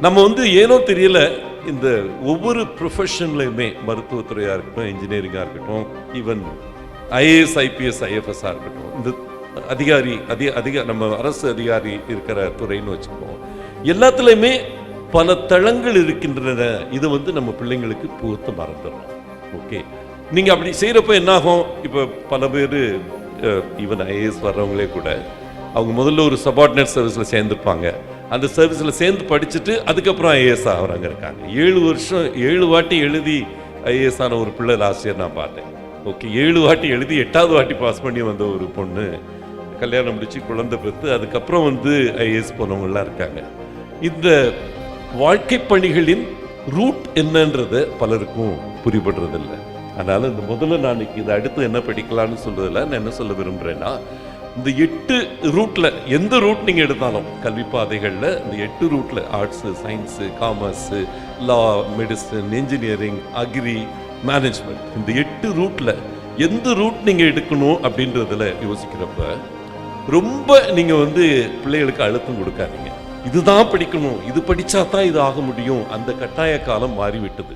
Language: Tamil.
நம்ம ஏனோ தெரியல இந்த ஒவ்வொரு ப்ரொஃபஷன்லையுமே மருத்துவத்துறையாக இருக்கட்டும், இன்ஜினியரிங்காக இருக்கட்டும், ஈவன் ஐஏஎஸ், ஐபிஎஸ், ஐஎஃப்எஸ்ஸாக இருக்கட்டும், இந்த அதிகாரி நம்ம அரசு அதிகாரி இருக்கிற துறைன்னு வச்சுப்போம், எல்லாத்துலேயுமே பல தளங்கள் இருக்கின்றன. இதை நம்ம பிள்ளைங்களுக்கு புகுத்த மறந்துடுறோம். ஓகே, நீங்கள் அப்படி செய்கிறப்ப என்னாகும்? இப்போ பல பேர் ஈவன் ஐஏஎஸ் வர்றவங்களே கூட அவங்க முதல்ல ஒரு சபார்டினேட் சர்வீஸில் சேர்ந்துருப்பாங்க. அந்த சர்வீஸில் சேர்ந்து படிச்சுட்டு அதுக்கப்புறம் ஐஏஎஸ் ஆகிறவங்க இருக்காங்க. 7 வாட்டி எழுதி ஐஏஎஸ் ஆன ஒரு பிள்ளை லாஸ்ட் இயர் நான் பார்த்தேன். ஓகே, 7 வாட்டி எழுதி 8வது வாட்டி பாஸ் பண்ணி வந்த ஒரு பொண்ணு கல்யாணம் முடிச்சு குழந்தை பெற்று அதுக்கப்புறம் ஐஏஎஸ் போனவங்களாம் இருக்காங்க. இந்த வாழ்க்கை பணிகளின் ரூட் என்னன்றது பலருக்கும் புரிபடுறதில்லை. அதனால் இந்த முதல்ல நான் இதை அடுத்து என்ன படிக்கலான்னு சொல்றதில்ல. நான் என்ன சொல்ல விரும்புகிறேன்னா, இந்த 8 ரூட்டில் எந்த ரூட் நீங்கள் எடுத்தாலும் கல்வி பாதைகளில் இந்த 8 ரூட்டில் ஆர்ட்ஸு, சயின்ஸு, காமர்ஸு, லா, மெடிசன், இன்ஜினியரிங், அக்ரி, மேனேஜ்மெண்ட், இந்த 8 ரூட்டில் எந்த ரூட் நீங்கள் எடுக்கணும் அப்படின்றதுல யோசிக்கிறப்ப ரொம்ப நீங்கள் பிள்ளைகளுக்கு அழுத்தம் கொடுக்காதீங்க. இதுதான் படிக்கணும், இது படித்தா தான் இது ஆக முடியும். அந்த கட்டாய காலம் மாறிவிட்டது.